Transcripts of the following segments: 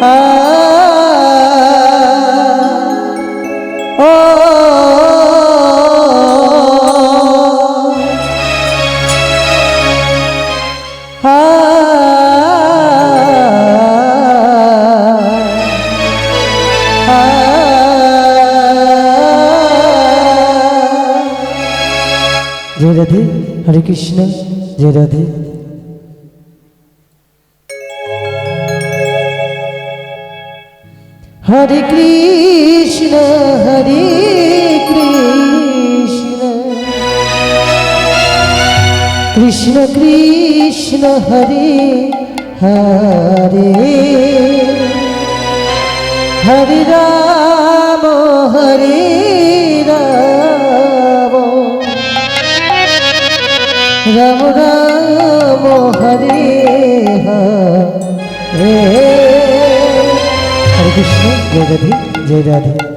আ ও আ जय राधे हरे कृष्ण जय राधे हरे कृष्ण कृष्ण कृष्ण हरे हरे हरे राम राम राम हरे हरे हरे कृष्ण जय राधे जय राधे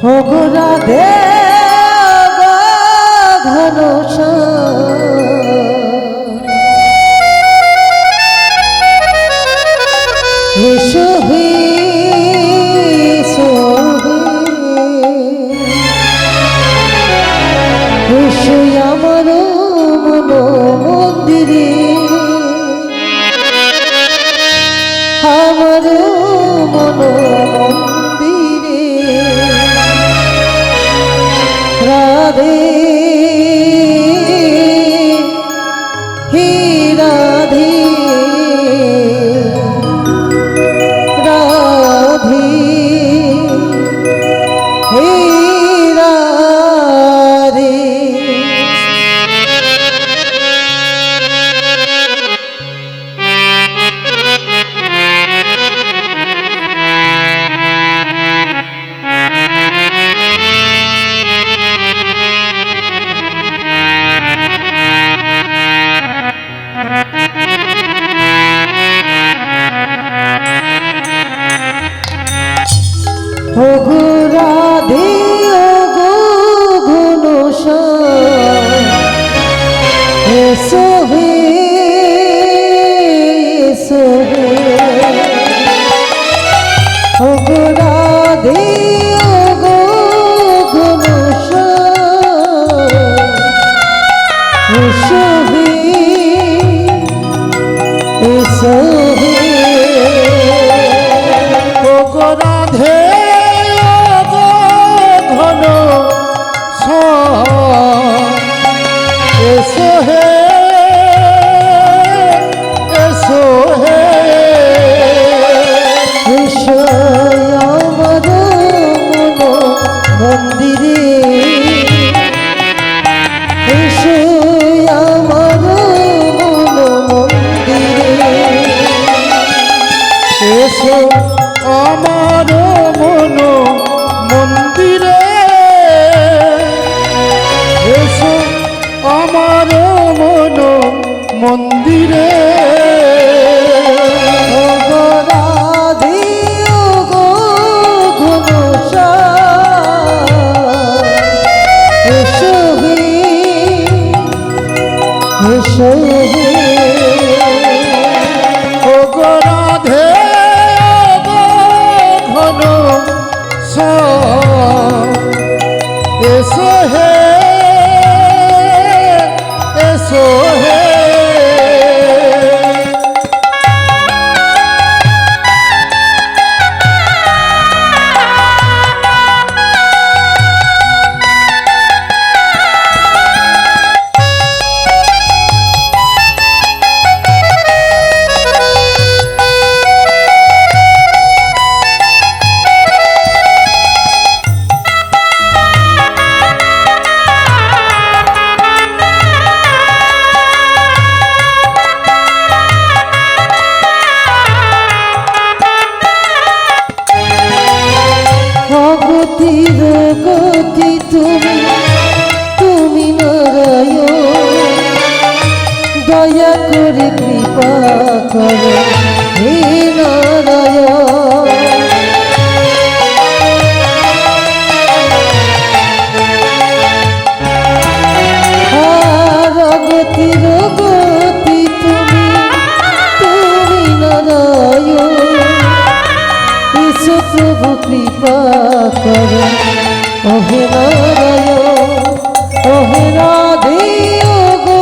हो गो राधे घन আমার মন মন্দিরে আমার মন মন্দিরে राधे हे राधे राधे हे राधे ओगो राधे ओगो घनश्याम एसो हे ओगो राधे ओगो घनश्याम एसो हे ओगो राधे एसो हे রে রাধে ও গো ঘনশ্যাম এসো হে এসো হে ও গো রাধে ও গো ঘনশ্যাম এসো হে এসো হে অগতির গতি তুমি তুমি নারায়ণ দয়া করে কৃপা করো হে নারায়ণ আর অগতির গতি তুমি তুমি নারায়ণ এসো প্রভু কৃপা করো ওহে নারায়ণ ওহে রাধে ও গো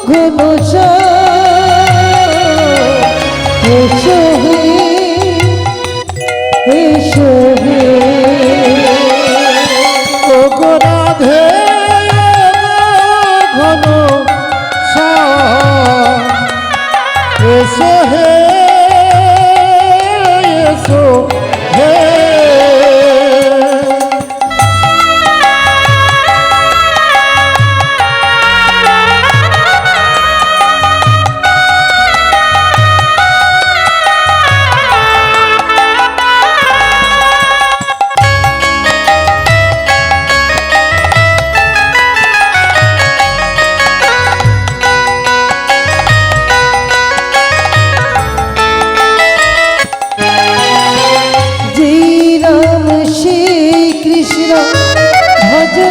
ঘনশ্যাম এসো হে এসো হে ও গো রাধে ও গো ঘনশ্যাম এসো হে এসো হে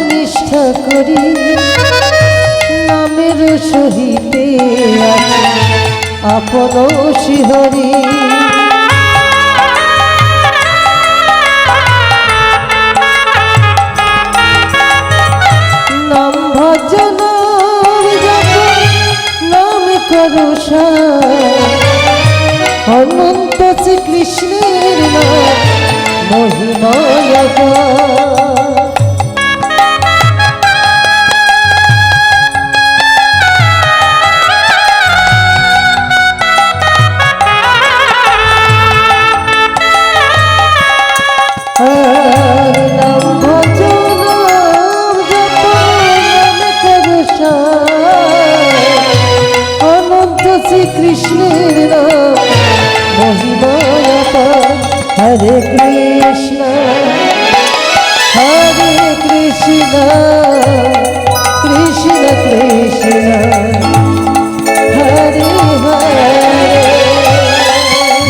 নিষ্ঠা করি নামের সহিতে আছে আপন শিহরি নাম ভজন নাম করো অনন্ত শ্রীকৃষ্ণের নাম মহিমায় কৃষ্ণের নাম মহিমায় হরে কৃষ্ণ কৃষ্ণ কৃষ্ণ হরে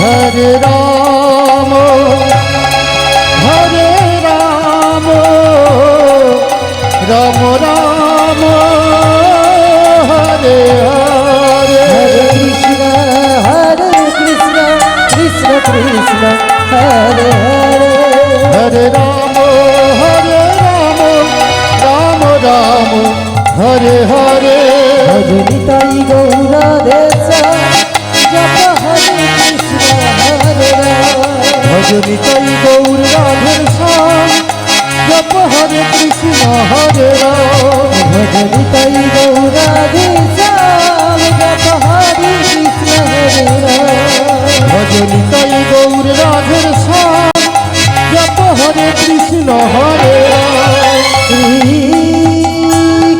হরে হরে রাম রাম রাম হরে হরে কৃষ্ণ কৃষ্ণ কৃষ্ণ হরে হরে হরে রাম রাম রাম হরে হরে ভজনি তাই গৌরা দেশ জপ হরে কৃষ্ণ হরে রাম ভজনি তাই গৌর রাধের শ্যাম জপ হরে কৃষ্ণ হরে রাম ভজনি তাই গৌরা দেশ জপ হরে কৃষ্ণ হরে রাম ভজনি তাই গৌর রাধের শ্যাম জপ হরে কৃষ্ণ হরে রাম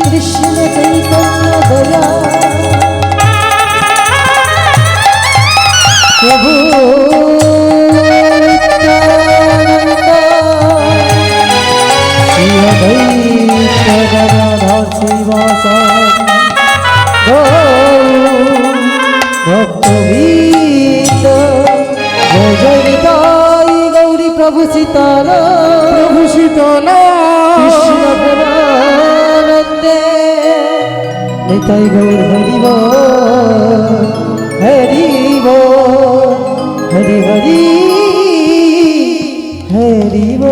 কৃষ্ণ চৈতন্য দয়া প্রভু গদাধর শিবাসাদি সীতার প্রভু শীতলা কৃষ্ণ প্রেমানন্দে নিতাই গৌর হরিব হরিব হরি হরি হরিব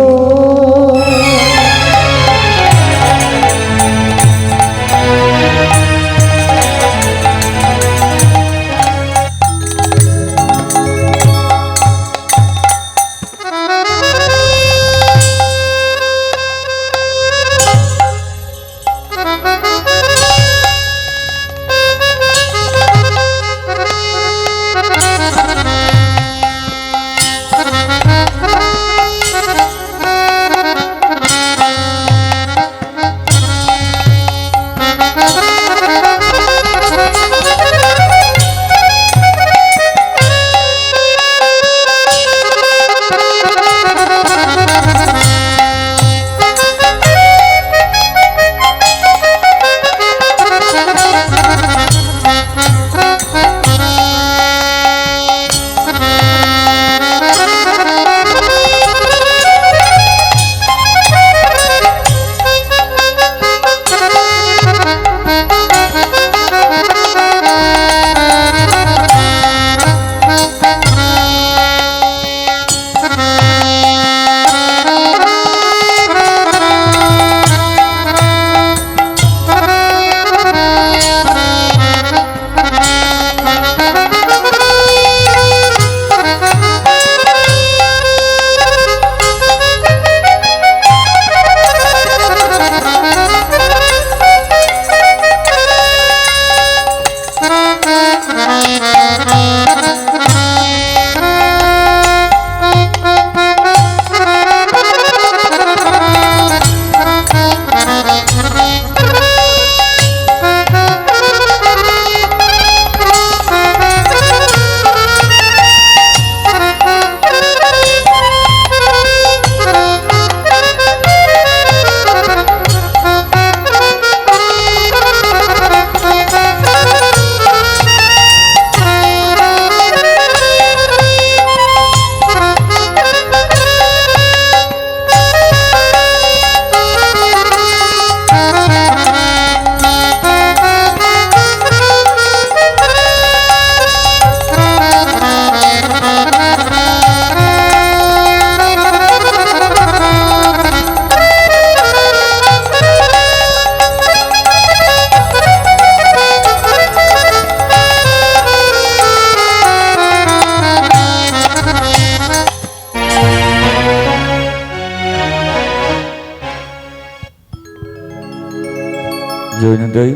জৈনদাই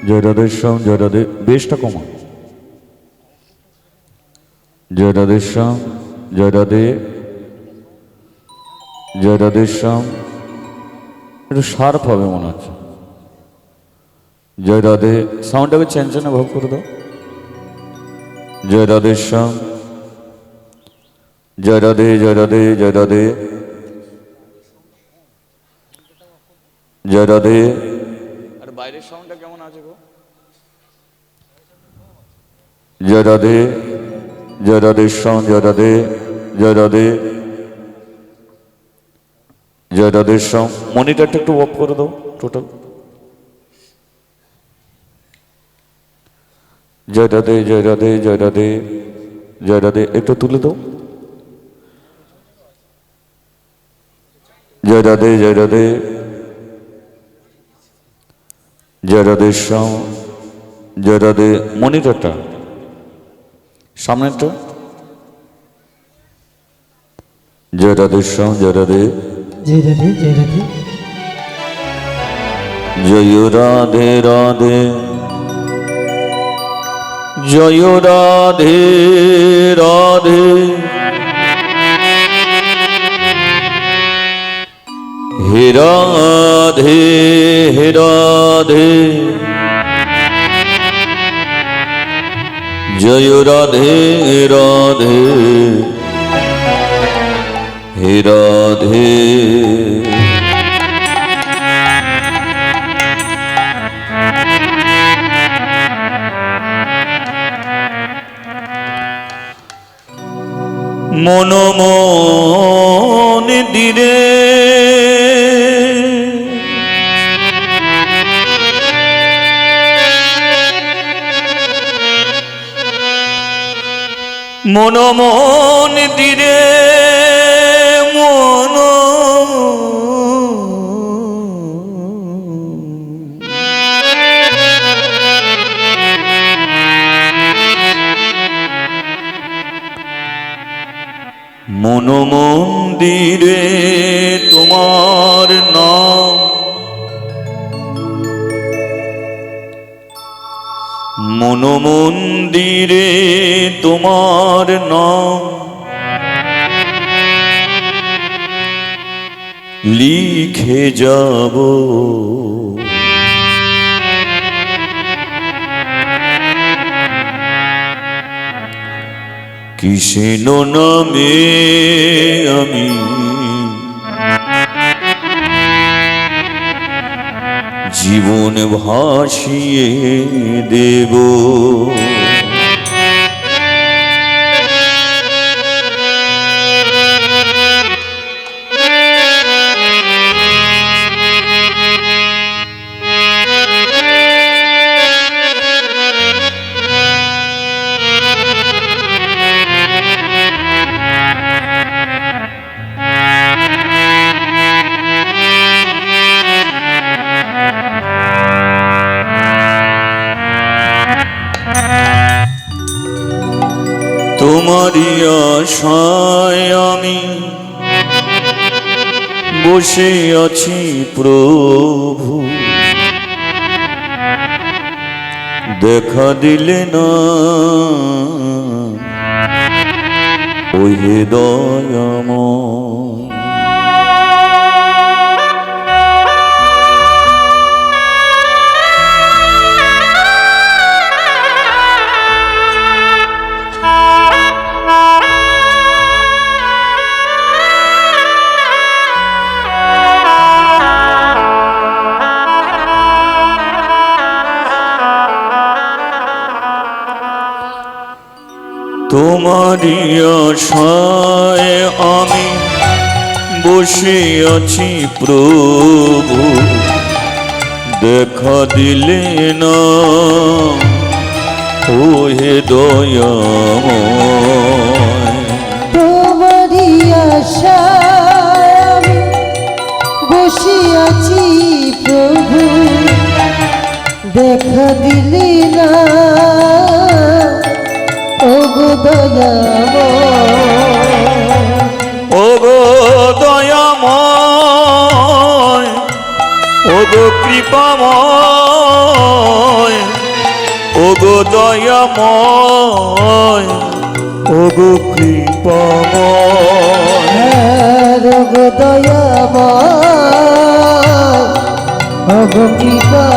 জয় রাধেশ্যাম জয় রাধে বেশটা কমা জয় রাধেশ্যাম জয় রাধে জয় রাধেশ্যাম একটু শার্প হবে মনে হচ্ছে জয় রাধে সাউন্ডটাকে চেঞ্চনে ভাব করে দাও জয় রাধেশ্যাম জয় রাধে জয় রাধে জয় রাধে জয় রাধে আর বাইরের সাউন্ডটা কেমন আছে গো জয় রাধে জয় রাধেশ্যাম জয় রাধে জয় রাধে জয় রাধেশ্যাম মনিটরটা একটু অফ করে দাও টোটাল জয় রাধে জয় রাধে জয় রাধে জয় রাধে একটু তুলে দাও জয় রাধে জয় রাধে জয় রাধেশ্যাম জয় রাধে মনিটরটা সামনেরটা জয় রাধেশ্যাম জয় রাধে জয় রাধে জয় রাধে জয় রাধে রাধে জয় রাধে রাধে হে রাধে হে রাধে জয় রাধে রাধে হে রাধে মনমোহনে দিরে মন দিরে মন মন্দিরে তোমার নাম মন্দিরে তোমার নাম লিখে যাব কৃষ্ণ নামে আমি জীবন ভাসিয়ে দেব তোমারি আশায় আমি বসে আছি প্রভু দেখা দিলে না ওই দয়াময় তোমারি আশায় আমি বসে আছি প্রভু দেখা দিলে না ও হে দয়াময় তোমারি আশায় আমি বসে আছি প্রভু দেখা দিলি না ওগো দয়াময় ওগো কৃপাময় ওগো দয়াময় ওগো কৃপাময় ওগো দয়াময় ওগো কৃপাময়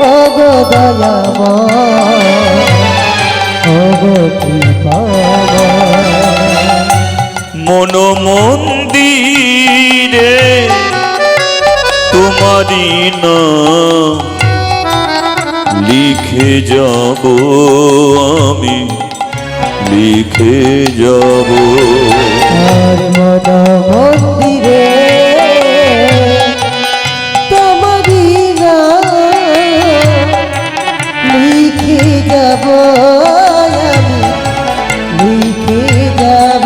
ওগো দয়াময় ওগো কৃপাময় মন্দিরে তোমারি নাম লিখে যাব আমি লিখে যাব আর মন্দিরে তোমারি নাম লিখে যাব আমি লিখে যাব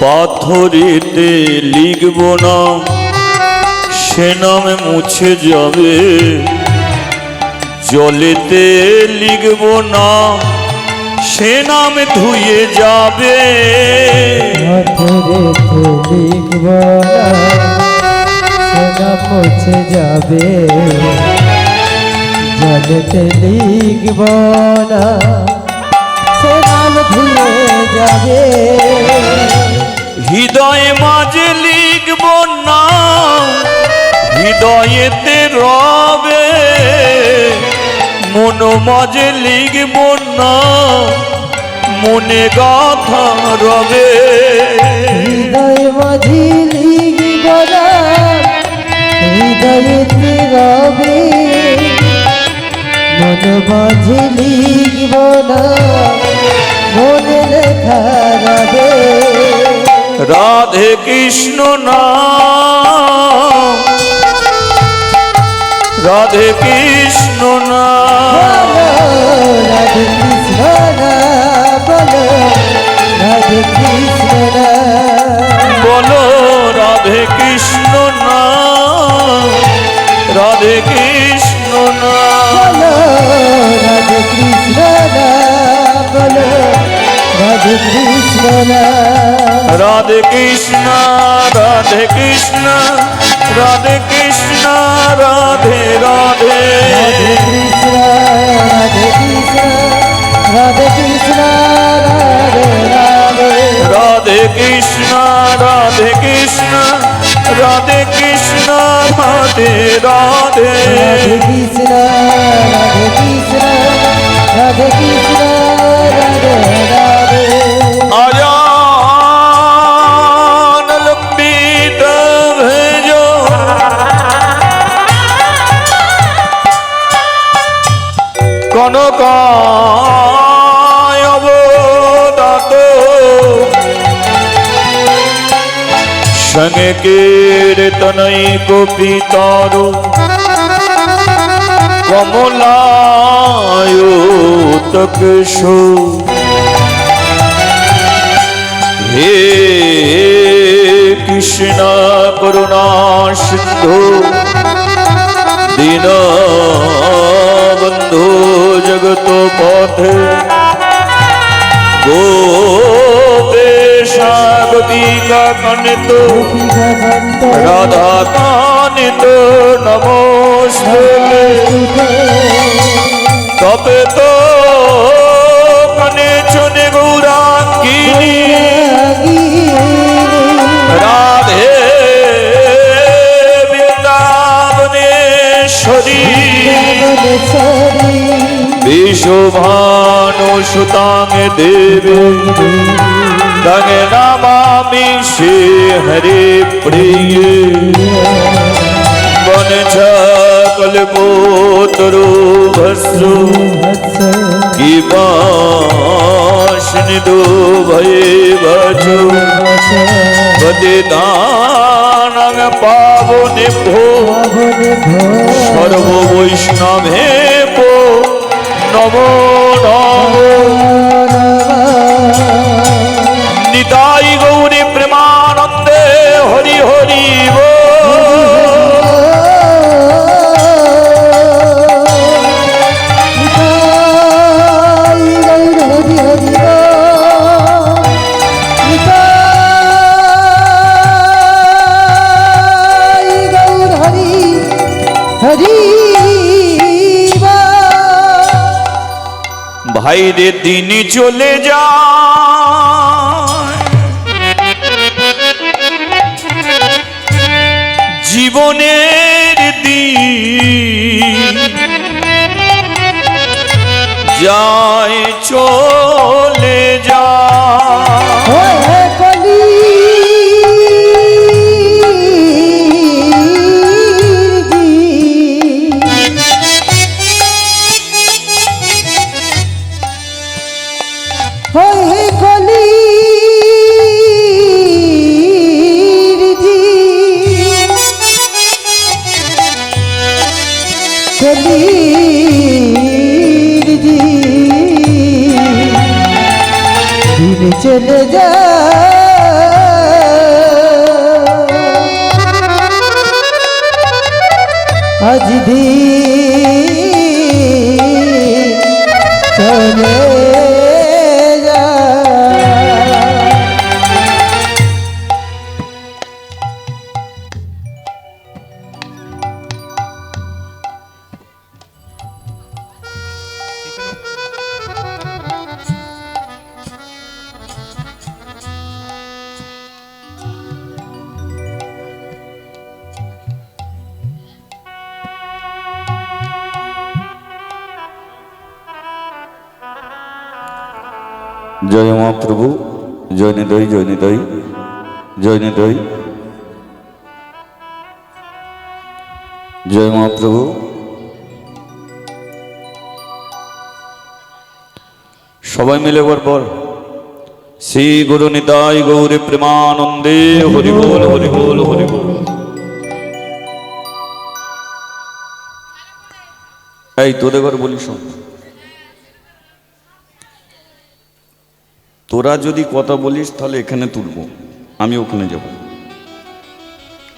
পাথরেতে লিখব না সে নামে মুছে যাবে জলেতে লিখব না সে নাম ধুয়ে যাবে। হাতে রেখে লিখব না, সোনা মুছে যাবে। জলেতে লিখব না, সে নাম ধুয়ে যাবে। হৃদয়ে মাঝে লিখব না, হৃদয়েতে রবে। মন মাঝে লিখব না, মনে গাথা রবে। হৃদয় মাঝি লিখব না, হৃদয়েতে রবে। মন মাঝি লিখব না, মনে লেখা রবে। রাধে কৃষ্ণ নাম, রাধে কৃষ্ণ নাম, রাধে কৃষ্ণ নাম, বলো রাধে কৃষ্ণ নাম। বলো রাধে কৃষ্ণ নাম, রাধে কৃষ্ণ নাম। বলো রাধে কৃষ্ণ নাম, বলো রাধে কৃষ্ণ নাম। রাধে কৃষ্ণ, রাধে কৃষ্ণ, রাধে কৃষ্ণ, রাধে রাধে। রাধে কৃষ্ণ, রাধে কৃষ্ণ, রাধে কৃষ্ণ, রাধে রাধে। রাধে কৃষ্ণ, রাধে কৃষ্ণ, রাধে কৃষ্ণ, রাধে রাধে। রাধে কৃষ্ণ, রাধে কৃষ্ণ, রাধে কৃষ্ণ, রাধে রাধে। আজান লম্বিত ভেজো কনকায় অবদাত সঙ্গে কীর্তনৈ গোপিতর কমলায়ুতকেশো। হে কৃষ্ণ করুণা সিন্ধু দীনবন্ধু জগত পথে গোপেশা গোপিকা কানিত রাধা কানিত নমস্তে। তবে তো কানে চনে গৌরাঙ্গিনী রাধে বৃন্দাবনেশ্বরী বিশ্বভানু সুতাং দেবী তং নমামি শ্রী হরি প্রিয়। কল্পতরু ভস্রু কৃপাশনিধো ভয়ে ভজো পতিতানাং পাবনেভ্যো সর্ব বৈষ্ণবেভ্যো নমো নমো। নিতাই গৌরী প্রেমানন্দে হরি হরি বল। ভাইরে দিন চলে যায়, জীবনের দিন যায় চলে যায়। দিন চলে যা আজ দিন চলে জয় মহাপ্রভু, জয় নিদয়, জয় নিদয়, জয় নিদয়, জয় মহাপ্রভু। সবাই মিলে একবার বল, শ্রী গুরু নিতাই গৌরী প্রেমানন্দে হরি বল, হরি বল, হরি বল। এই তোদের ঘর বলি শোন, তোরা যদি কথা বলিস তাহলে এখানে তুলবো, আমি ওখানে যাব,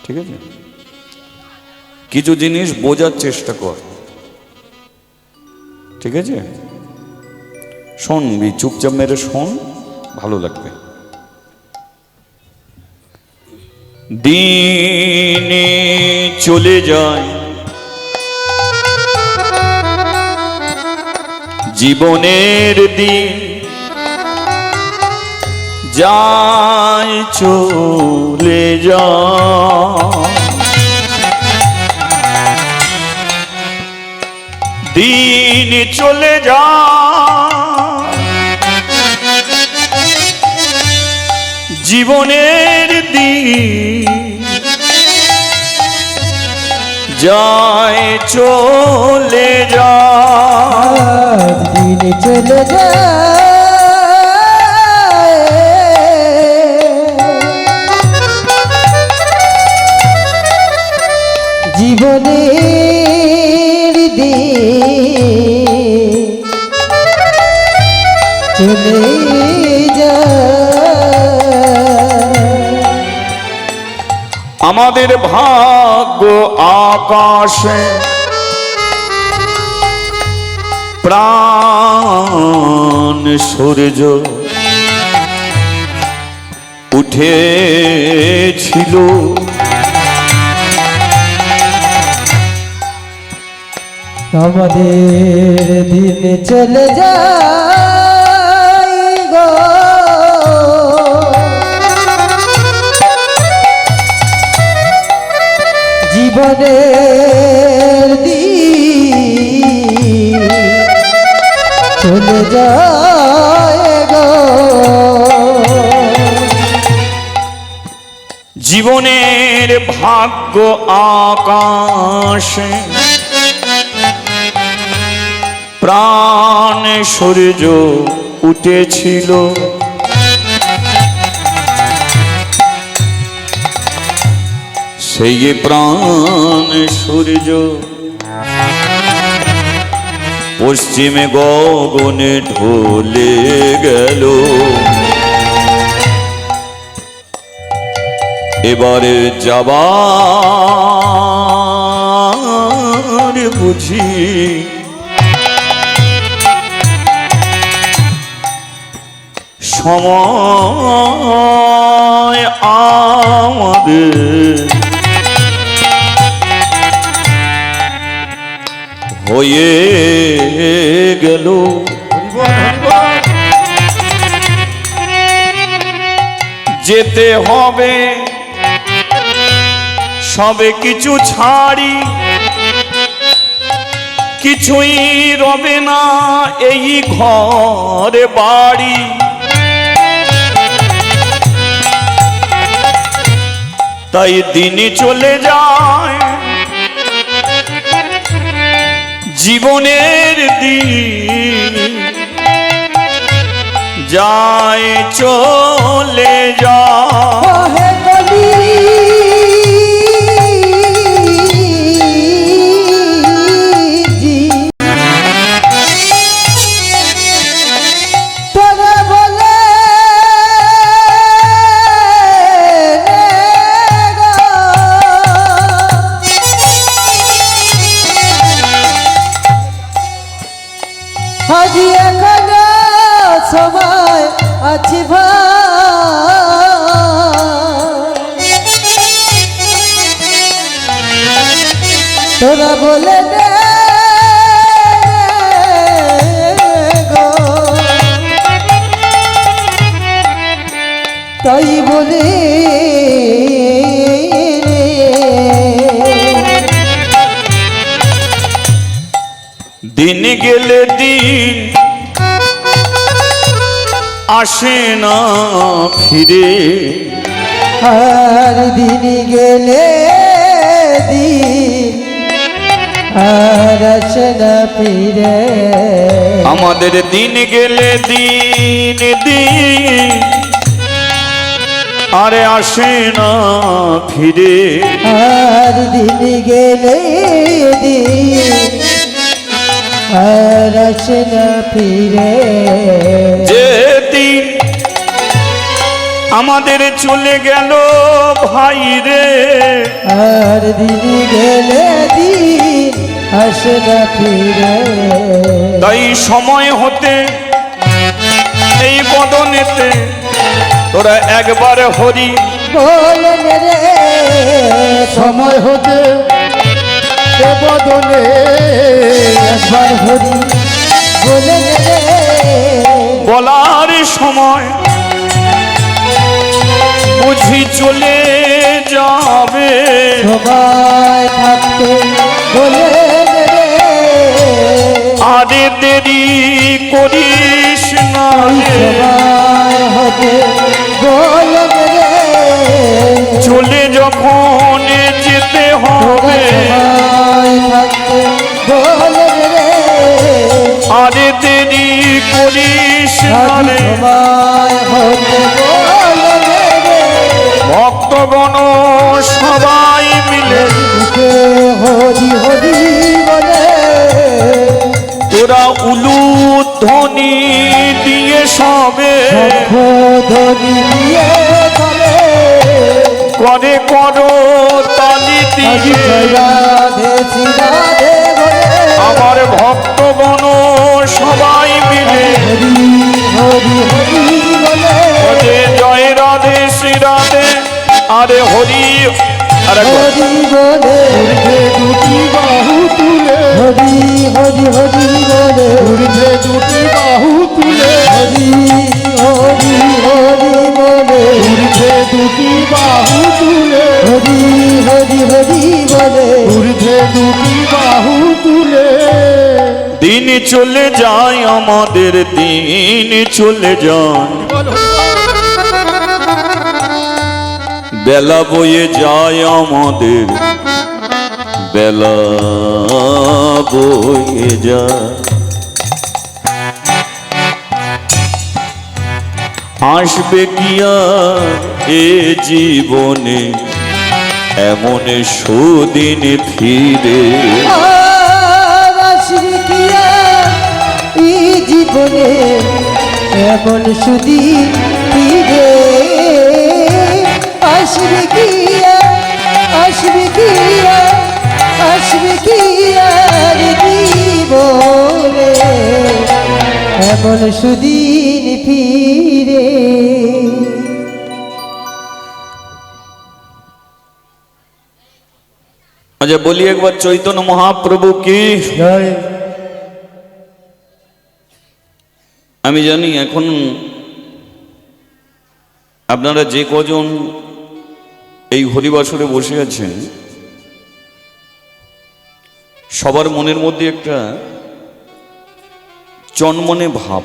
ঠিক আছে? কিছু জিনিস বোঝার চেষ্টা কর, ঠিক আছে? শোন, চুপচাপ মেরে শোন, ভালো লাগবে। দিনে চলে যায় জীবনের দিন, যায় চলে যায়, দিন চলে যায় জীবনের দিন, যায় চলে যায়, দিন চলে যায় জীবনের দিন চলে যায়। আমাদের ভাগ্য আকাশে প্রাণ সূর্য উঠেছিল, আমাদের দিন চলে যায় গো জীবনের দিন চলে যায় গো। জীবনের ভাগ্য আকাশে প্রাণ সূর্য উঠেছিল, সেই প্রাণ সূর্য পশ্চিমে গগনে ঢলে গেল, এবারে যাবার বুঝি সময় আমাদের হয়ে গেল, যেতে হবে সবে কিছু ছাড়ি, কিছুই রবে না এই ঘরে বাড়ি, তাই দিনই চলে যায় জীবনের দিন, যায় চলে যায়। আজি এখনো সময় আছে ভাই, তোরা বলে দে গো, তাই বলে দিন গেলে দিন আসে না ফিরে। আর দিন গেলে দিন আর আসে না ফিরে। আমাদের দিন গেলে দিন দিন আরে আসে না ফিরে। আর দিন গেলে দিন আর আসে না ফিরে। যেদিন আমাদের চলে গেল ভাই রে, আর দিন গেলে দিন আসে না ফিরে। তাই সময় হতে এই বদনেতে তোরা একবার হরি বলেন রে। সময় হতে এ বদনে একবার হরি বলেন রে। বলার সময় বুঝি চলে যাবে। সবাই থাকতে বলেন রে। আরে দেরি করিস না রে, সবাই হবে বলেন রে। চলে যখন যেতে হবে। সবাই থাকতে বলেন রে। আরে দেরি করিস না রে। সবাই হবে বলেন রে। ভক্তগণ সবাই মিলে মুখে হরি হরি বলে তোরা উলুধ্বনি দিয়ে সবে ধনি দিয়ে চলে। করে করো তালি দিয়ে। রাধে রাধে বলে আমার ভক্তগণ সবাই মিলে হরি হরি হরি বলে বলে জয় রাধে শ্রী রাধে। আরে হরি আরেকবার। হরি বলে ঊর্ধ্বে দুটি বাহু তুলে, হরি হরি হরি বলে ঊর্ধ্বে দুটি বাহু তুলে, হরি হরি হরি বলে ঊর্ধ্বে দুটি বাহু তুলে, হরি হরি হরি বলে ঊর্ধ্বে দুটি বাহু তুলে। দিন চলে যায় আমাদের, দিন চলে যায়, বেলা বয়ে যায় আমাদের, বেলা বয়ে যায়। আসবে কি আর এ জীবনে এমন সুদিন ফিরে। আর আসবে কি আর এই জীবনে এমন সুদিন ফিরে। আসবে কি আর আসবে কি আর আসবে কি আর জীবনে এমন সুদিন ফিরে। আচ্ছা বলি একবার চৈতন্য মহাপ্রভু কি। জয়। আমি জানি এখন আপনারা যে কজন এই হরিবাসরে বসে আছেন সবার মনের মধ্যে একটা চনমনে ভাব,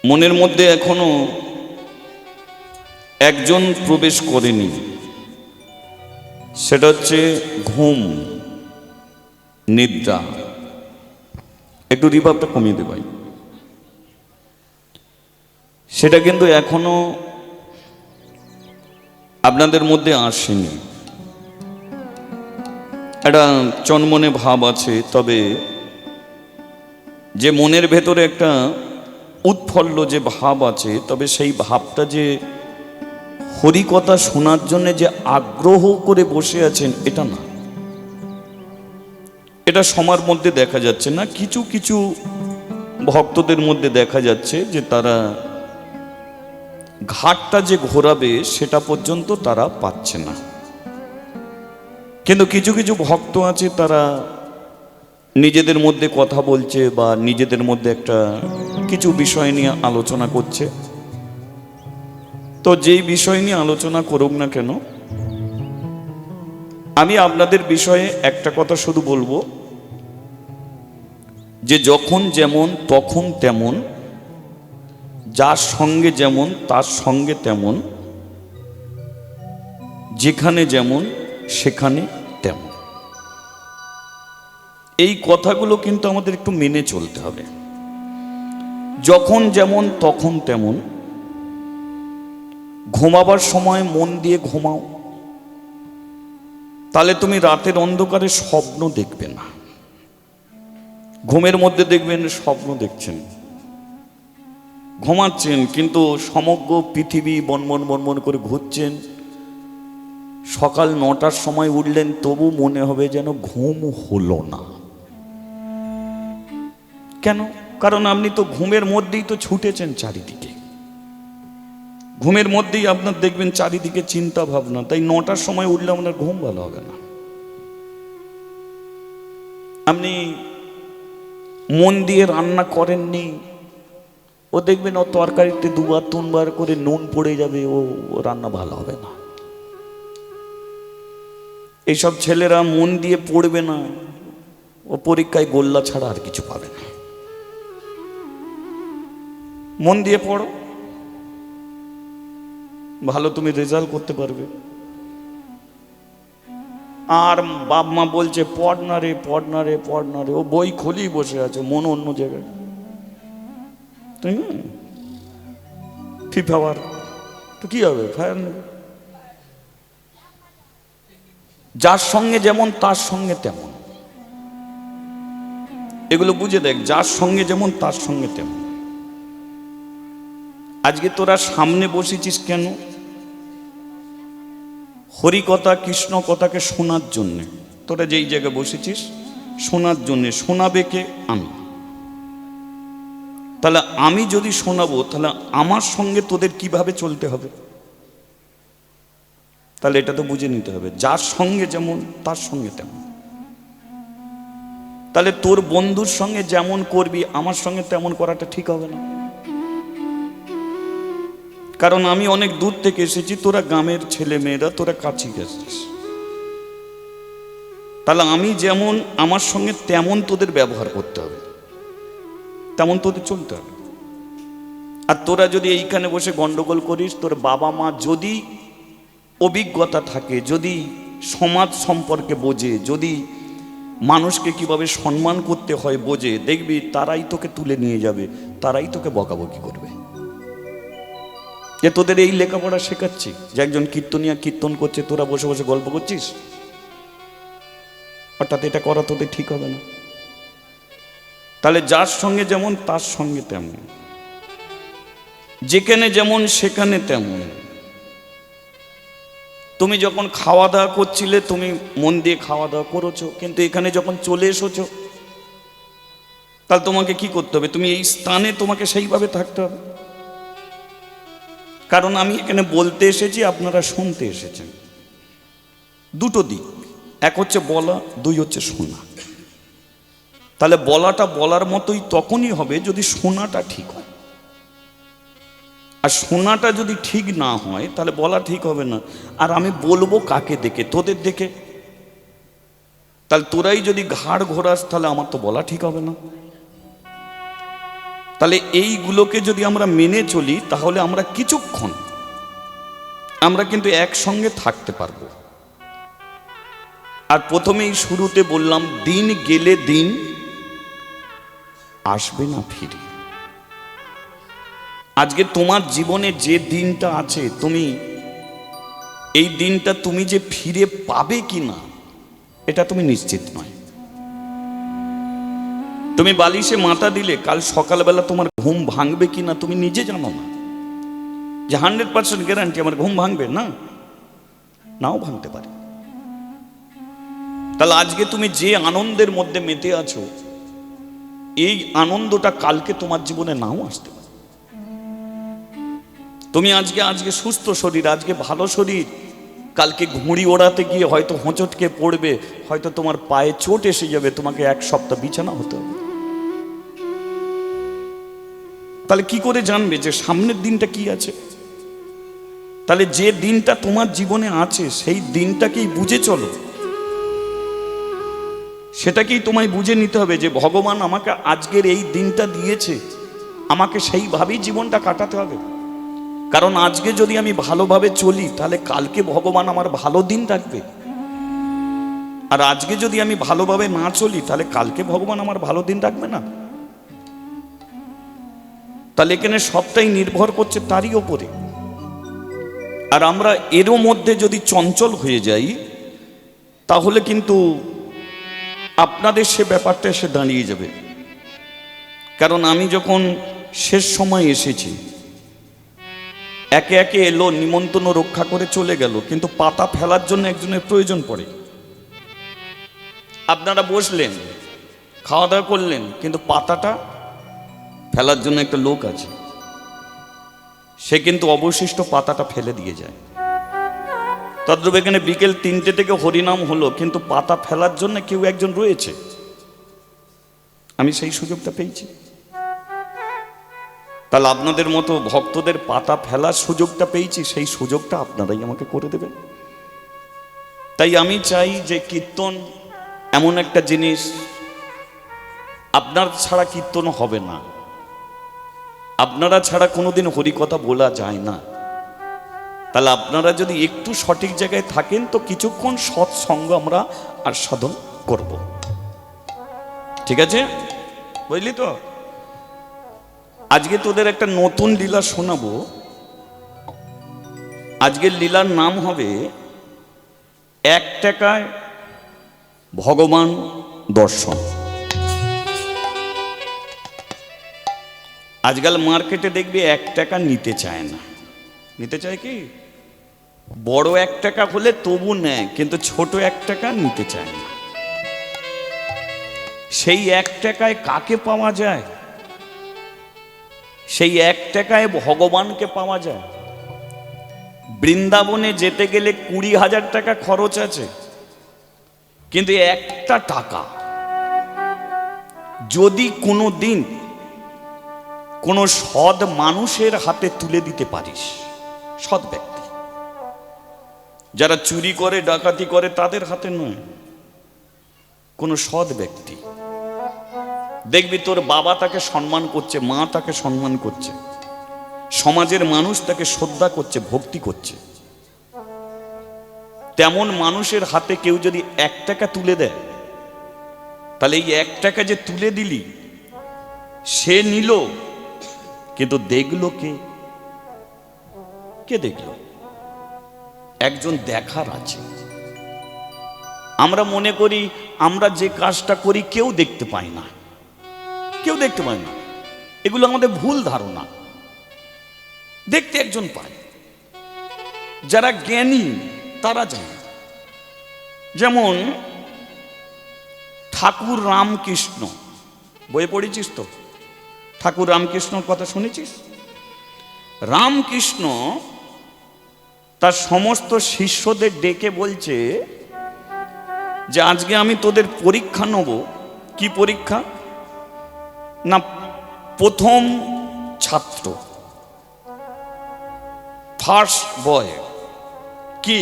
মনের মধ্যে এখনো একজন প্রবেশ করেনি, সেটা হচ্ছে ঘুম, নিদ্রা। একটু রিভাবটা কমিয়ে দে ভাই। সেটা কিন্তু এখনো আপনাদের মধ্যে আসেনি। একটা চনমনে ভাব আছে, তবে যে মনের ভেতরে একটা উৎফুল্ল যে ভাব আছে, তবে সেই ভাবটা যে হরিকথা শোনার জন্য যে আগ্রহ করে বসে আছেন এটা না। এটা সবার মধ্যে দেখা যাচ্ছে না, কিছু কিছু ভক্তদের মধ্যে দেখা যাচ্ছে যে তারা ঘাটটা যে ঘোরাবে সেটা পর্যন্ত তারা পাচ্ছে না। কিন্তু কিছু কিছু ভক্ত আছে তারা নিজেদের মধ্যে কথা বলছে বা নিজেদের মধ্যে একটা কিছু বিষয় নিয়ে আলোচনা করছে। তো যেই বিষয় নিয়ে আলোচনা করুক না কেন, আমি আপনাদের বিষয়ে একটা কথা শুধু বলবো, যে যখন যেমন তখন তেমন, যার সঙ্গে যেমন তার সঙ্গে তেমন, যেখানে যেমন সেখানে তেমন। এই কথাগুলো কিন্তু আমাদের একটু মেনে চলতে হবে। যখন যেমন তখন তেমন, ঘুমাবার সময় মন দিয়ে ঘুমাও, তাহলে তুমি রাতের অন্ধকারে স্বপ্ন দেখবে না। ঘুমের মধ্যে দেখবেন স্বপ্ন দেখছেন, ঘুমাচ্ছেন কিন্তু সমগ্র পৃথিবী বনবন বনবন করে ঘুরছেন। সকাল 9টার সময় উঠলেন, তবু মনে হবে যেন ঘুম হলো না। কেন? কারণ আপনি তো ঘুমের মধ্যেই তো ছুটেছেন চারিদিকে, ঘুমের মধ্যেই আপনার দেখবেন চারিদিকে চিন্তা ভাবনা। তাই 9টার সময় উঠলে আপনার ঘুম ভালো হবে না। আপনি মন দিয়ে রান্না করেননি, ও দেখবেন ও তরকারিতে 2বার 3বার করে নুন পড়ে যাবে, ও রান্না ভালো হবে না। এইসব ছেলেরা মন দিয়ে পড়বে না, ও পরীক্ষায় গোল্লা ছাড়া আর কিছু পাবে না। মন দিয়ে পড়ো, ভালো তুমি রেজাল্ট করতে পারবে। আর বাপ মা বলছে পড় না রে, পড় না রে, পড় না রে, ও বই খুলেই বসে আছে, মন অন্য জায়গায়। তাই না? ফিফাওয়ার তো কি হবে, ফায়ার নেবে। যার সঙ্গে যেমন তার সঙ্গে তেমন, এগুলো বুঝে দেখ। যার সঙ্গে যেমন তার সঙ্গে তেমন। আজকে তোরা সামনে বসেছিস কেন? হরি কথা কৃষ্ণ কথাকে শোনার জন্যে। তোরা যেই জায়গায় বসেছিস শোনার জন্যে, শোনাবে কে? আমি। তাহলে আমি যদি শোনাবো, তাহলে আমার সঙ্গে তোদের কিভাবে চলতে হবে? তাহলে এটা তো বুঝে নিতে হবে, যার সঙ্গে যেমন তার সঙ্গে তেমন। তাহলে তোর বন্ধুর সঙ্গে যেমন করবি আমার সঙ্গে তেমন করাটা ঠিক হবে না। কারণ আমি অনেক দূর থেকে এসেছি, তোরা গ্রামের ছেলে মেয়েরা, তোরা কাছে গেছিস। তাহলে আমি যেমন আমার সঙ্গে তেমন তোদের ব্যবহার করতে হবে, তেমন তোদের চলতে হবে। আর তোরা যদি এইখানে বসে গন্ডগোল করিস, তোর বাবা মা যদি অভিজ্ঞতা থাকে, যদি সমাজ সম্পর্কে বোঝে, যদি মানুষকে কিভাবে সম্মান করতে হয় বোঝে, দেখবি তারাই তোকে তুলে নিয়ে যাবে, তারাই তোকে বকাবকি করবে। যে তোদের এই লেখাপড়া শেখাচ্ছি, যে একজন কীর্তনিয়া কীর্তন করছে, তোরা বসে বসে গল্প করছিস, অর্থাৎ এটা করা তোদের ঠিক হবে না। তাহলে যার সঙ্গে যেমন তার সঙ্গে তেমন, যেখানে যেমন সেখানে তেমন। তুমি যখন খাওয়া দাওয়া করছিলে তুমি মন দিয়ে খাওয়া দাওয়া করেছো, কিন্তু এখানে যখন চলে এসেছো তাহলে তোমাকে কি করতে হবে? তুমি এই স্থানে তোমাকে সেইভাবে থাকতে হবে। কারণ আমি এখানে বলতে এসেছি, আপনারা শুনতে এসেছেন। দুটো দিক, এক হচ্ছে বলা, দুই হচ্ছে শোনা। তাহলে বলাটা বলার মতোই তখনই হবে যদি শোনাটা ঠিক হয়। আর শোনাটা যদি ঠিক না হয় তাহলে বলা ঠিক হবে না। আর আমি বলবো কাকে দেখে? তোদের দেখে। তাহলে তোরাই যদি ঘাড় ঘোরাস তাহলে আমার তো বলা ঠিক হবে না। তাহলে এইগুলোকে যদি আমরা মেনে চলি তাহলে আমরা কিছুক্ষণ আমরা কিন্তু একসঙ্গে থাকতে পারবো। আর প্রথমেই শুরুতে বললাম, দিন গেলে দিন আসবে না ফিরে। আজকে তোমার জীবনে যে দিনটা আছে, তুমি এই দিনটা তুমি যে ফিরে পাবে কি না এটা তুমি নিশ্চিত নয়। তুমি বালিশে মাথা দিলে কাল সকালবেলা তোমার ঘুম ভাঙবে কি না তুমি নিজে জানো না। যে 100% গ্যারান্টি আমার ঘুম ভাঙবে না, নাও ভাঙতে পারে। তাহলে আজকে তুমি যে আনন্দের মধ্যে মেতে আছো, এই আনন্দটা কালকে তোমার জীবনে নাও আসতে পারে। তুমি আজকে সুস্থ শরীর, আজকে ভালো শরীর, কালকে ঘুড়ি ওড়াতে গিয়ে হয়তো হোঁচটকে পড়বে, হয়তো তোমার পায়ে চোট এসে যাবে, তোমাকে 1 সপ্তাহ বিছানা হতে হবে। তাহলে কি করে জানবে যে সামনের দিনটা কি আছে? তাহলে যে দিনটা তোমার জীবনে আছে সেই দিনটাকেই বুঝে চলো। সেটাকেই তোমায় বুঝে নিতে হবে যে ভগবান আমাকে আজকের এই দিনটা দিয়েছে, আমাকে সেইভাবেই জীবনটা কাটাতে হবে। কারণ আজকে যদি আমি ভালোভাবে চলি তাহলে কালকে ভগবান আমার ভালো দিন রাখবে, আর আজকে যদি আমি ভালোভাবে না চলি তাহলে কালকে ভগবান আমার ভালো দিন রাখবে না। তাহলে এখানে সবটাই নির্ভর করছে তারই ওপরে। আর আমরা এরও মধ্যে যদি চঞ্চল হয়ে যাই তাহলে কিন্তু আপনাদের সে ব্যাপারটা এসে দাঁড়িয়ে যাবে। কারণ আমি যখন শেষ সময় এসেছি, একে একে এলো, নিমন্ত্রণ রক্ষা করে চলে গেল, কিন্তু পাতা ফেলার জন্য একজনের প্রয়োজন পড়ে। আপনারা বসলেন, খাওয়া দাওয়া করলেন, কিন্তু পাতাটা ফেলার জন্য একটা লোক আছে, সে কিন্তু অবশিষ্ট পাতাটা ফেলে দিয়ে যায়। তদ্রূপ এখানে বিকেল 3টে থেকে হরিনাম হলো, কিন্তু পাতা ফেলার জন্য কেউ একজন রয়েছে। আমি সেই সুযোগটা পেয়েছি। তাহলে আপনাদের মতো ভক্তদের পাতা ফেলার সুযোগটা পেয়েছি, সেই সুযোগটা আপনারাই আমাকে করে দেবেন। তাই আমি চাই যে কীর্তন এমন একটা জিনিস, আপনার ছাড়া কীর্তন হবে না, আপনারা ছাড়া কোনোদিন হরিকথা বলা যায় না। তাহলে আপনারা যদি একটু সঠিক জায়গায় থাকেন তো কিছুক্ষণ সৎসঙ্গ আমরা আর সাধন করব। ঠিক আছে, বুঝলি তো? আজকে তোদের একটা নতুন লীলা শোনাবো। আজকের লীলার নাম হবে 1 টাকায় ভগবান দর্শন। আজকাল মার্কেটে দেখবি 1 টাকা নিতে চায় না। নিতে চায় কি? বড় 1 টাকা হলে তবু নেয়, কিন্তু ছোট 1 টাকা নিতে চায় না। সেই 1 টাকায় কাকে পাওয়া যায়? সেই 1 টাকায় ভগবানকে পাওয়া যায়। বৃন্দাবনে যেতে গেলে 20,000 টাকা খরচ আছে, কিন্তু একটা টাকা যদি কোনো দিন কোনো সৎ মানুষের হাতে তুলে দিতে পারিস, সৎ ব্যক্তি, যারা চুরি করে ডাকাতি করে তাদের হাতে নয়, কোনো সৎ ব্যক্তি, দেখবি তোর বাবা তাকে সম্মান করছে, মা তাকে সম্মান করছে, সমাজের মানুষ তাকে শ্রদ্ধা করছে, ভক্তি করছে। তেমন মানুষের হাতে কেউ যদি 1 টাকা তুলে দেয়, তাহলে এই 1 টাকা যে তুলে দিলি, সে নিল, কিন্তু দেখলো কে? কে দেখলো? একজন দেখার আছে। আমরা মনে করি আমরা যে কাজটা করি কেউ দেখতে পায় না, কেউ দেখতে পায় না। এগুলো আমাদের ভুল ধারণা। দেখতে একজন পায়, যারা জ্ঞানী তারা জানে। যেমন ঠাকুর রামকৃষ্ণ, বই পড়েছিস তো? ঠাকুর রামকৃষ্ণর কথা শুনেছিস? রামকৃষ্ণ তার সমস্ত শিষ্যদের ডেকে বলছে যে আজকে আমি তোদের পরীক্ষা নেব। কি পরীক্ষা? না, প্রথম ছাত্র, ফার্স্ট বয়, কি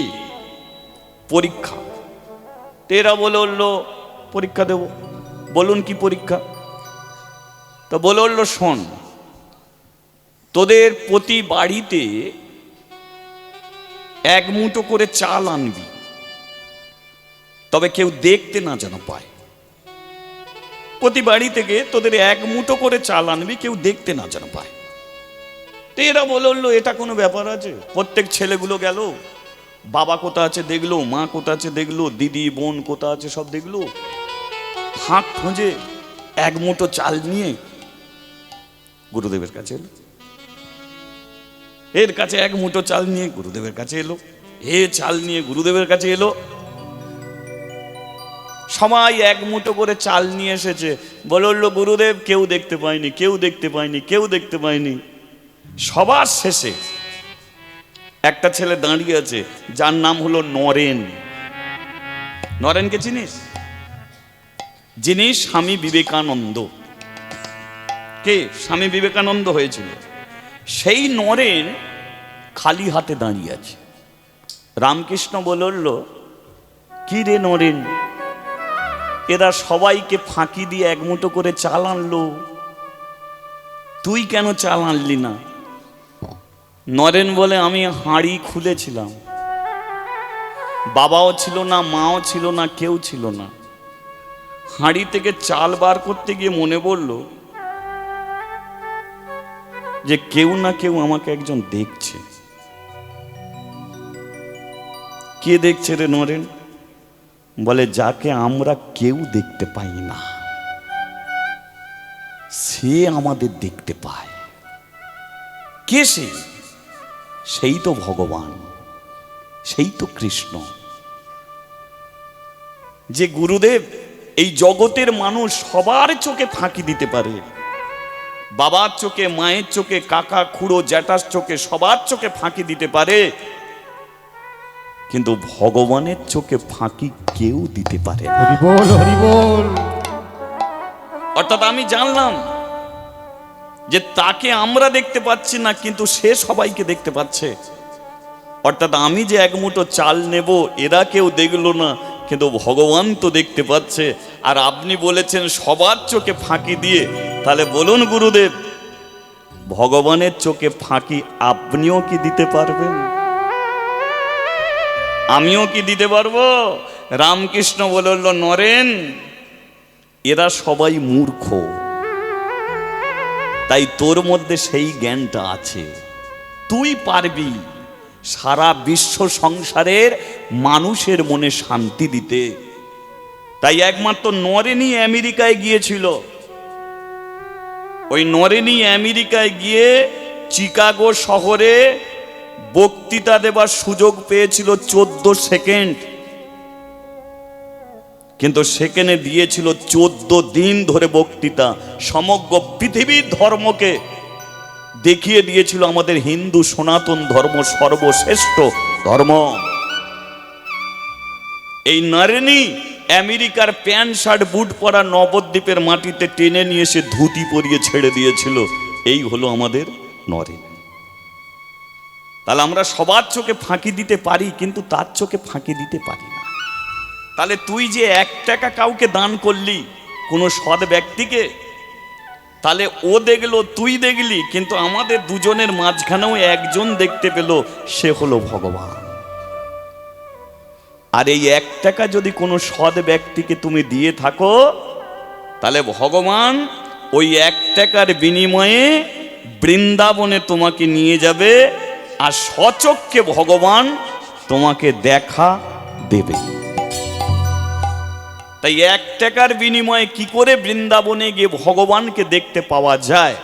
পরীক্ষা। তেরা বলে উঠলো পরীক্ষা দেব। বলুন কি পরীক্ষা? তো বলে উঠলো, শোন, তোদের প্রতি বাড়িতে 1 মুঠো করে চাল আনবি, তবে কেউ দেখতে না যেন পায়। প্রতি বাড়ি থেকে তোদের 1 মুঠো করে চাল আনবি, কেউ দেখতে না যেন পায়। তো এরা বলে উঠলো, এটা কোনো ব্যাপার আছে? প্রত্যেক ছেলেগুলো গেল, বাবা কোথা আছে দেখলো, মা কোথা আছে দেখলো, দিদি বোন কোথা আছে সব দেখলো, ফাঁক খুঁজে 1 মুঠো চাল নিয়ে গুরুদেবের কাছে এলো। এর কাছে 1 মুঠো চাল নিয়ে গুরুদেবের কাছে এলো, এ চাল নিয়ে গুরুদেবের কাছে এলো। সবাই 1 মুঠো করে চাল নিয়ে এসেছে। বলল, গুরুদেব কেউ দেখতে পায়নি, কেউ দেখতে পায়নি, কেউ দেখতে পায়নি। সবার শেষে একটা ছেলে দাঁড়িয়ে আছে, যার নাম হলো নরেন। নরেনকে চিনিস? যিনি স্বামী বিবেকানন্দ। কে স্বামী বিবেকানন্দ হয়েছিল, সেই নরেন খালি হাতে দাঁড়িয়ে আছে। রামকৃষ্ণ বলল, কি রে নরেন, এরা সবাইকে ফাঁকি দিয়ে এক মুঠো করে চাল আনলো, তুই কেন চাল আনলি না? নরেন বলে, আমি হাঁড়ি খুলেছিলাম, বাবাও ছিল না, মাও ছিল না, কেউ ছিল না। হাঁড়ি থেকে চাল বার করতে গিয়ে মনে পড়ল যে কেউ না কেউ আমাকে একজন দেখছে। কে দেখছে রে নরেন? বলে, যাকে আমরা কেউ দেখতে পাই না সে আমাদের দেখতে পায়। কে সে? সেই তো ভগবান, সেই তো কৃষ্ণ। যে গুরুদেব এই জগতের মানুষ সবার চোখে ফাঁকি দিতে পারে, বাবার চোখে, মায়ের চোখে, কাকা খুড়ো জ্যাঠার চোখে, সবার চোখে ফাঁকি দিতে পারে, কিন্তু ভগবানের চোখে ফাঁকি কেউ দিতে পারে না। হরি বল, হরি বল। অর্থাৎ আমি জানলাম যে তাকে আমরা দেখতে পাচ্ছি না, কিন্তু সে সবাইকে দেখতে পাচ্ছে। অর্থাৎ আমি যে এক মুঠো চাল নেব এরা কেউ দেখলো না, কিন্তু ভগবান তো দেখতে পাচ্ছে। আর আপনি বলেছেন সবার চোখে ফাঁকি দিয়ে, তাহলে বলুন গুরুদেব, ভগবানের চোখে ফাঁকি আপনিও কি দিতে পারবেন? আমিও কি দিতে পারবো? রামকৃষ্ণ বলল, নরেন এরা সবাই মূর্খ, তাই তোর মধ্যে সেই জ্ঞানটা আছে, তুই পারবি সারা বিশ্ব সংসারের মানুষের মনে শান্তি দিতে। তাই একমাত্র নরেনই আমেরিকায় গিয়েছিল। ওই নরেনই আমেরিকায় গিয়ে চিকাগো শহরে বক্তৃতা দেবার সুযোগ পেয়েছিল 14 সেকেন্ড, কিন্তু সেখানে দিয়েছিল 14 দিন ধরে বক্তৃতা। সমগ্র পৃথিবীর ধর্মকে দেখিয়ে দিয়েছিল আমাদের হিন্দু সনাতন ধর্ম সর্বশ্রেষ্ঠ ধর্ম। এই নরেনই আমেরিকার প্যান্ট শার্ট বুট পরা নবদ্বীপের মাটিতে টেনে নিয়ে এসে ধুতি পরিয়ে ছেড়ে দিয়েছিল। এই হলো আমাদের নরেন। তাহলে আমরা সবার চোখে ফাঁকি দিতে পারি, কিন্তু তার চোখে ফাঁকি দিতে পারি না। তাহলে তুই যে 1 টাকা কাউকে দান করলি কোনো সৎ ব্যক্তিকে, তাহলে ও দেখলো, তুই দেখলি, কিন্তু আমাদের দুজনের মাঝখানেও একজন দেখতে পেল, সে হলো ভগবান। আর এই 1 টাকা যদি কোনো সৎ ব্যক্তিকে তুমি দিয়ে থাকো, তাহলে ভগবান ওই 1 টাকার বিনিময়ে বৃন্দাবনে তোমাকে নিয়ে যাবে, আর সচক্ষে ভগবান তোমাকে দেখা দেবে। তাই 1 টাকার বিনিময়ে কি করে বৃন্দাবনে গিয়ে ভগবানকে দেখতে পাওয়া যায়,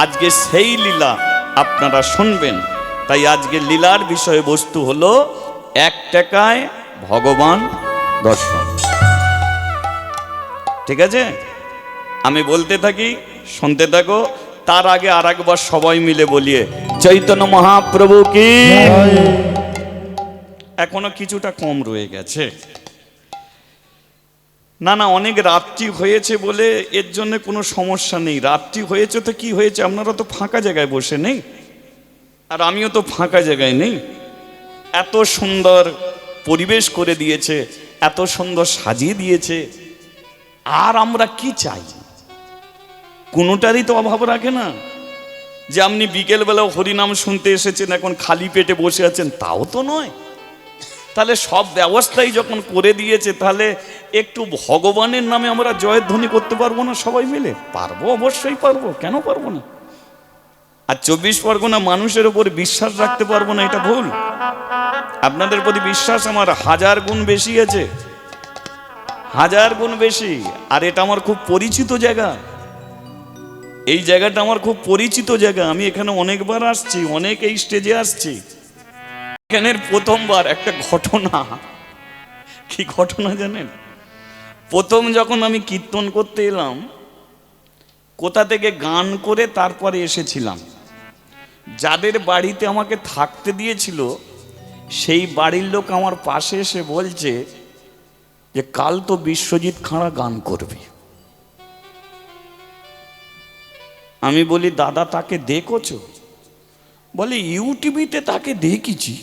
আজকে সেই লীলা আপনারা শুনবেন। তাই আজকে লীলার বিষয়বস্তু হলো 1 টাকায় ভগবান দর্শন। ঠিক আছে, আমি বলতে থাকি, শুনতে থাকো। তার আগে আর একবার সবাই মিলে বলিয়ে চৈতন্য মহাপ্রভু কি। এখনো কিছুটা কম রয়ে গেছে। না না, অনেক রাত্রি হয়েছে বলে এর জন্য কোনো সমস্যা নেই। রাত্রি হয়েছে তো কি হয়েছে, আপনারা তো ফাঁকা জায়গায় বসে নেই, আর আমিও তো ফাঁকা জায়গায় নেই। এত সুন্দর পরিবেশ করে দিয়েছে, এত সুন্দর সাজিয়ে দিয়েছে, আর আমরা কি চাই? কোনোটারই তো অভাব রাখে না। যে আপনি বিকেলবেলাও হরিনাম শুনতে এসেছেন, এখন খালি পেটে বসে আছেন, তাও তো নয়। তাহলে সব ব্যবস্থাই যখন করে দিয়েছে, তাহলে একটু ভগবানের নামে আমরা জয়ধ্বনি করতে পারবো না সবাই মিলে? পারবো, অবশ্যই পারবো, কেন পারবো না? আর 24 পরগনা মানুষের উপর বিশ্বাস রাখতে পারবো না, এটা ভুল। আপনাদের প্রতি বিশ্বাস আমার 1000 গুণ বেশি আছে, 1000 গুণ বেশি। আর এটা আমার খুব পরিচিত জায়গা, এই জায়গাটা আমার খুব পরিচিত জায়গা। আমি এখানে অনেকবার আসছি, অনেক এই স্টেজে আসছি। এখানের প্রথমবার একটা ঘটনা, কি ঘটনা জানেন? প্রথম যখন আমি কীর্তন করতে এলাম, কোথা থেকে গান করে তারপরে এসেছিলাম, যাদের বাড়িতে আমাকে থাকতে দিয়েছিল সেই বাড়ির লোক আমার পাশে এসে বলছে যে কাল তো বিশ্বজিৎ খাঁড়া গান করবে। আমি বলি, দাদা তাকে দেখেছো? বলে, ইউটিউবিতে তাকে দেখেছি।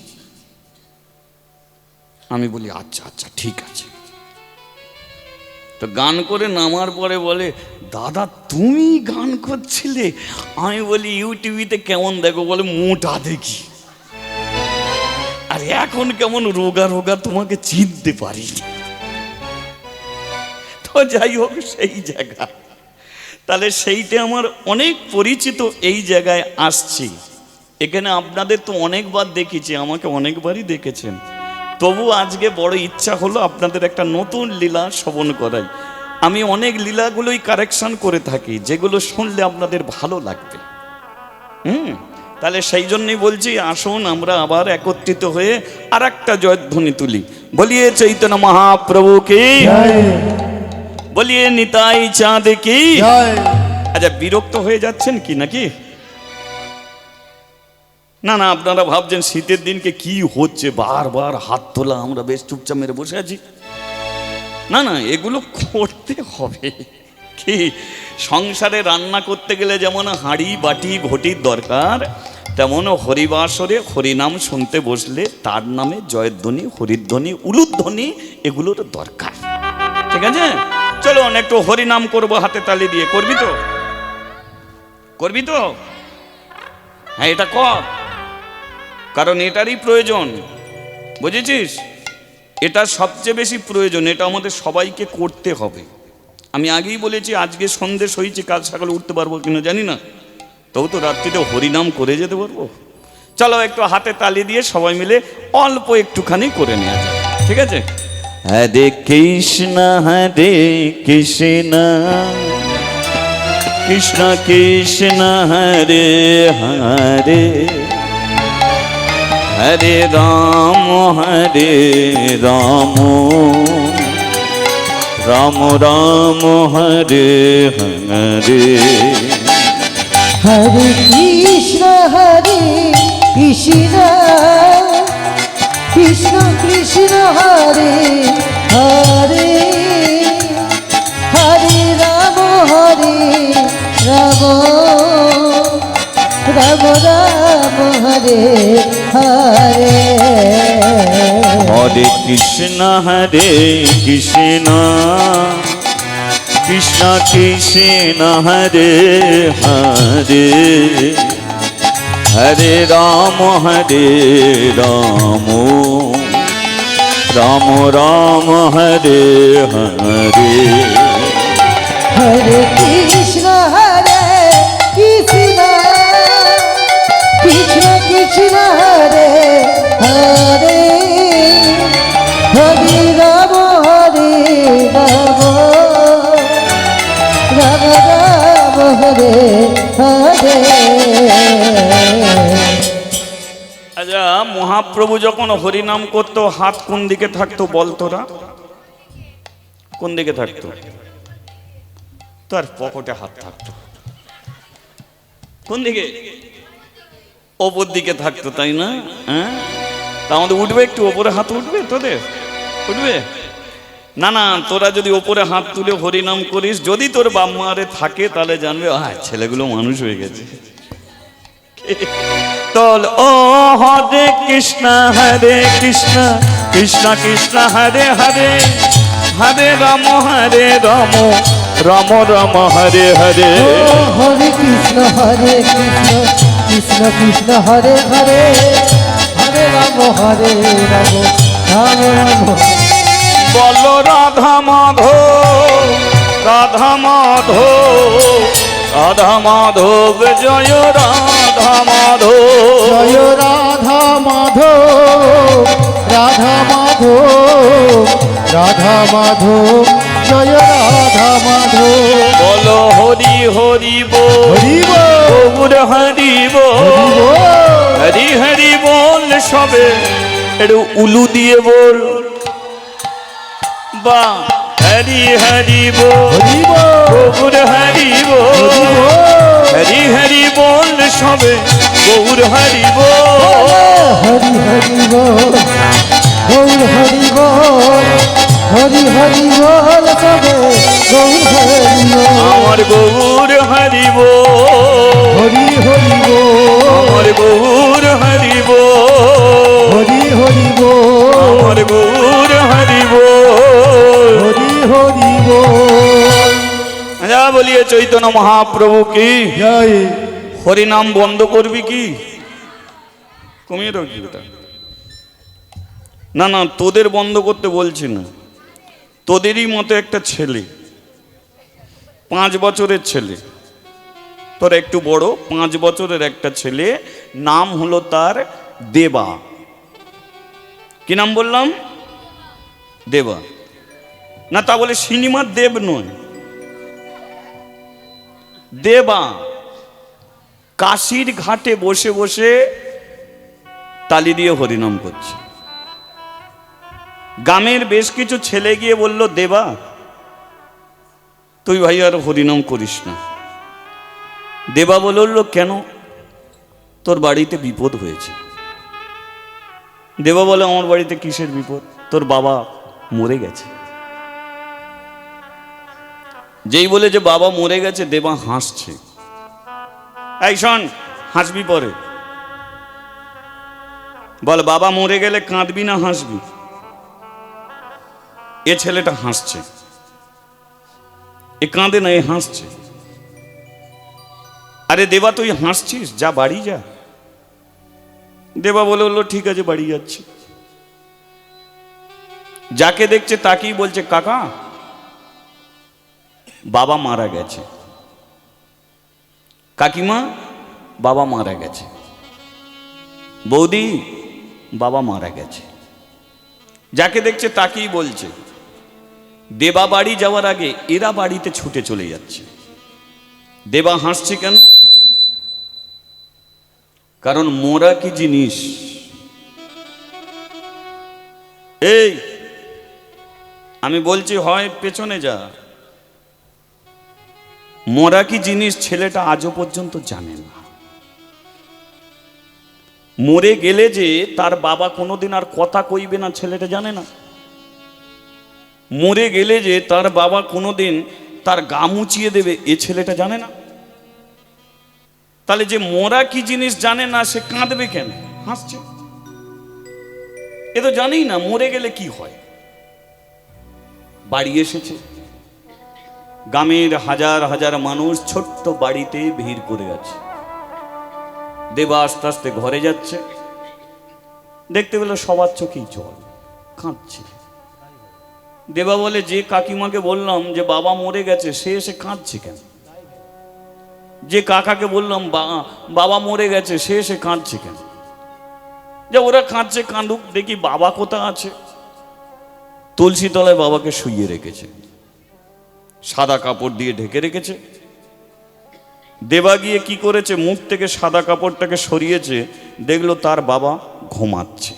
আমি বলি, আচ্ছা আচ্ছা ঠিক আছে। তো গান করে নামার পরে বলে, দাদা তুমি গান করছিলে? আমি বলি ইউটিউবিতে কেমন দেখো? বলে মোটা দেখি। আর এখন কেমন রোগা রোগা, তোমাকে চিনতে পারি। তো যাই হোক, সেই জায়গা, তাহলে সেইটা আমার অনেক পরিচিত। এই জায়গায় আসছি, এখানে আপনাদের তো অনেকবার দেখেছি, আমাকে অনেকবারই দেখেছেন। তবু আজকে বড় ইচ্ছা হলো আপনাদের একটা নতুন লীলা শ্রবণ করাই। আমি অনেক লীলাগুলোই কারেকশন করে থাকি, যেগুলো শুনলে আপনাদের ভালো লাগবে। তাহলে সেই জন্যই বলছি, আসুন আমরা আবার একত্রিত হয়ে আর একটা জয়ধ্বনি তুলি। বলিয়ে চৈতন্য মহাপ্রভু কি, বলিয়ে নিতাই চাঁদ কি। আচ্ছা, বিরক্ত হয়ে যাচ্ছেন কি নাকি? না না, আপনারা ভাবছেন শীতের দিনকে কি হচ্ছে, বারবার হাত তোলা, আমরা বেশ চুপচাপ মেরে বসে আছি। না না, এগুলো করতে হবে। কি, সংসারে রান্না করতে গেলে যেমন হাঁড়ি বাটি ঘটির দরকার, তেমন হরিবাসরে হরিনাম শুনতে বসলে তার নামে জয়ধ্বনি, হরিধ্বনি, উলুধ্বনি এগুলোর দরকার। ঠিক আছে, চলো একটু হরিনাম করবো হাতে তালি দিয়ে। করবি তো? করবি তো? হ্যাঁ, এটা কর, কারণ এটারই প্রয়োজন, বুঝেছিস? এটা সবচেয়ে বেশি প্রয়োজন, এটা আমাদের সবাইকে করতে হবে। আমি আগেই বলেছি, আজকে সন্ধে সইছি, কাল সকালে উঠতে পারবো কিনা জানি না, তবু তো রাত্রিতে হরিনাম করে যেতে পারবো। চলো একটু হাতে তালি দিয়ে সবাই মিলে অল্প একটুখানি করে নেওয়া যায়, ঠিক আছে? হরে কৃষ্ণ হরে কৃষ্ণ, কৃষ্ণ কৃষ্ণ হরে হরে, হরে রাম রাম রাম হরে হরে। হরে কৃষ্ণ কৃষ্ণ কৃষ্ণ হরে হরে, হরে রাম রাম রাম হরে হরে। হরে কৃষ্ণ কৃষ্ণ, কৃষ্ণ কৃষ্ণ হরে হরে, হরে রাম রাম রাম হরে হরে। হরে কৃষ্ণ কৃষ্ণ, কৃষ্ণ কৃষ্ণ হরে হরে, হরে রাম রাম রাম হরে হরে। আচ্ছা, মহাপ্রভু যখন হরিনাম করতো হাত কোন দিকে থাকতো বলতো? না, কোন দিকে থাকতো? তার পকেটে হাত থাকতো। কোন দিকে? ওপর দিকে থাকতো, তাই না? হ্যাঁ, তা আমাদের উঠবে, একটু ওপরে হাত উঠবে, তোদের উঠবে না? না, তোরা যদি ওপরে হাত তুলে হরিনাম করিস, যদি তোর বাপ মারে থাকে, তাহলে জানবে ছেলেগুলো মানুষ হয়ে গেছে। তল ও হরে কৃষ্ণ কৃষ্ণ, কৃষ্ণ কৃষ্ণ হরে হরে, হরে রাম রাম রাম হরে হরে। হরে কৃষ্ণ কৃষ্ণ, কৃষ্ণ কৃষ্ণ হরে হরে, হরে রাম রাম রাম। বল রাধা মাধব, রাধা মাধব, রাধা মাধব, জয় রাধা মাধব, জয় রাধা মাধব, রাধা মাধব, রাধা মাধব, জয় রাধা মাধব। বল হরি হরি বল, হরি বল, গৌর হরি বল, হরি হরি বল, সবে একটু উলু দিয়ে বল, বা হরি হরি বল, হরি বল, গৌর হরি বল, হরি হরি বল, সবে গৌর হরি বল। হরি হরি বল, গৌর হরি বল, হরি হরি বল, সবে গৌর হরি বল। আমার গৌর হরি বল, হরি হরি বল, আমার গৌর হরি বল, হরি হরি বল, আমার গৌর হরি বল, হরি হরি বল। বলিয়ে চৈতন্য মহাপ্রভু কি জয়। হরিনাম বন্ধ করবি কি? কমিয়ে দাও কি ওটা? না না, তোদের বন্ধ করতে বলছি না। তোদেরই মতো একটা ছেলে, 5 বছরের ছেলে, তোর একটু বড়, 5 বছরের একটা ছেলে, নাম হলো তার দেবা। কি নাম বললাম? দেবা। না তা বলে সিনেমার দেব নয়, দেবা। কাশীর ঘাটে বসে বসে তালি দিয়ে হরিনাম করছে। গ্রামের বেশ কিছু ছেলে গিয়ে বলল, দেবা তুই ভাই আর হরিনাম করিস না। দেবা বলল, কেন? তোর বাড়িতে বিপদ হয়েছে। দেবা বলে, আমার বাড়িতে কিসের বিপদ? তোর বাবা মরে গেছে। যেই বলে যে বাবা মরে গেছে, দেবা হাসছে। এই শোন, হাসবি পরে। বল, বাবা মরে গেলে কাঁদবি না হাসবি? এ ছেলেটা হাসছে, এ কাঁদে না, এ হাসছে। আরে দেবা তুই হাসছিস, যা বাড়ি যা। দেবা বলল, ঠিক আছে বাড়ি যাচ্ছি। যাকে দেখছে তাকেই বলছে, কাকা বাবা মারা গেছে। কাকিমা বাবা মারা গেছে। বৌদি বাবা মারা গেছে। যাকে দেখছে তাকেই বলছে। দেবা বাড়ি যাওয়ার আগে এরা বাড়িতে ছুটে চলে যাচ্ছে। দেবা হাসছে কেন? কারণ মোরা কি জিনিস, এই আমি বলছি হয় পেছনে যা, মোরা কি জিনিস ছেলেটা আজও পর্যন্ত জানে না। মরে গেলে যে তার বাবা কোনোদিন আর কথা কইবে না, ছেলেটা জানে না। মরে গেলে যে তার বাবা কোনোদিন তার গা মুচিয়ে দেবে, এ ছেলেটা জানে না। তাহলে যে মোরা কি জিনিস জানে না, সে কাঁদবে কেন, হাসছে? এ তো জানেই না মরে গেলে কি হয়। বাড়ি এসেছে, গ্রামের হাজার হাজার মানুষ ছোট্ট বাড়িতে ভিড় করে আছে। দেবা আস্তে আস্তে ঘরে যাচ্ছে, দেখতে পেল সবার চোখেই জল, কাঁদছে। দেবা বলে, যে কাকিমাকে বললাম যে বাবা মরে গেছে, সে এসে কাঁদছে কেন? যে কাকাকে বললাম বাবা মরে গেছে, সে এসে কাঁদছে কেন? যে ওরা কাঁদছে, কাঁদুক, দেখি বাবা কোথা আছে। তুলসী তলায় বাবাকে শুইয়ে রেখেছে, সাদা কাপড় দিয়ে ঢেকে রেখেছে। দেবা গিয়ে কি করেছে, মুখ থেকে সাদা কাপড়টাকে সরিয়েছে, দেখলো তার বাবা ঘুমাচ্ছে।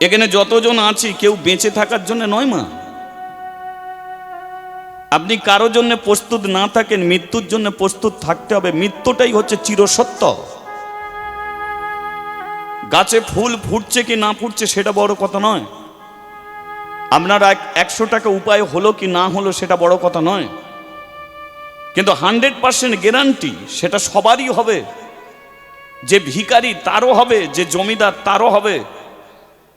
এখানে যতজন আছি কেউ বেঁচে থাকার জন্য নয় মা। আপনি কারো জন্য প্রস্তুত না থাকেন, মৃত্যুর জন্য প্রস্তুত থাকতে হবে। মৃত্যুটাই হচ্ছে চিরসত্য। গাছে ফুল ফুটছে কি না ফুটছে সেটা বড় কথা নয়। আপনার 100 টাকা উপায় হলো কি না হলো সেটা বড় কথা নয়। কিন্তু 100% গ্যারান্টি সেটা সবারই হবে। যে ভিখারি তারও হবে, যে জমিদার তারও হবে,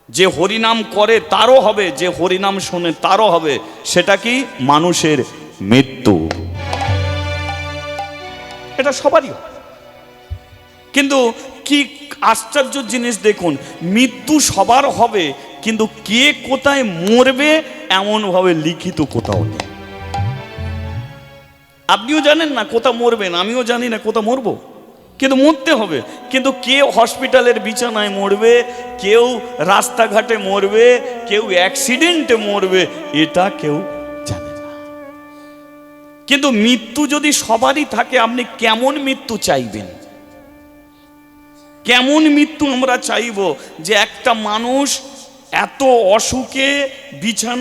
যে হরিনাম করে তারও হবে, যে হরিনাম শোনে তারও হবে। সেটা কি? মানুষের মৃত্যু। এটা সবারই হবে। কিন্তু কি আশ্চর্য জিনিস দেখুন, মৃত্যু সবার হবে, কিন্তু কে কোথায় মরবে এমন ভাবে লিখিত কোথাও নেই। আপনিও জানেন না কোথা মরবেন, আমিও জানি না কোথা মরবো, কিন্তু মরতে হবে। কিন্তু কেউ হসপিটালের বিছানায় মরবে, কেউ রাস্তাঘাটে মরবে, কেউ অ্যাক্সিডেন্টে মরবে, এটা কেউ জানে না। কিন্তু মৃত্যু যদি সবারই থাকে, আপনি কেমন মৃত্যু চাইবেন? কেমন মৃত্যু আমরা চাইব? যে একটা মানুষ এত অসুখে বিছানা